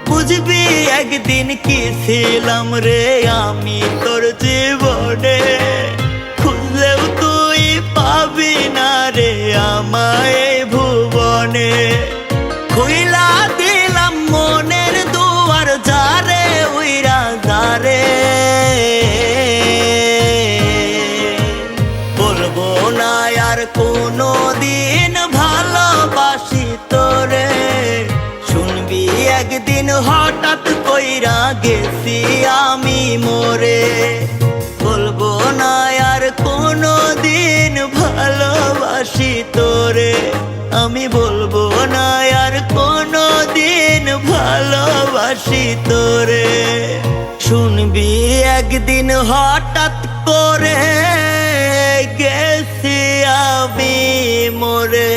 বুঝবি একদিন কি ছিলাম রে আমি তোর জীবনে, খুঁজলেও তুই পাবি না রে আমায় ভুবনে। খুইলা দিলাম মনের দুয়ার যারে উইরা যারে, বলবো না আর কোনো দিন ভালোবাসি তোরে। শুনবি একদিন হঠাৎ কইরা গেছি আমি মরে, বলবো না আর কোনো দিন ভালোবাসি তোরে। আমি বলবো না আর কোনো দিন ভালোবাসি তোরে। শুনবি একদিন হঠাৎ করে গেছি আমি মরে।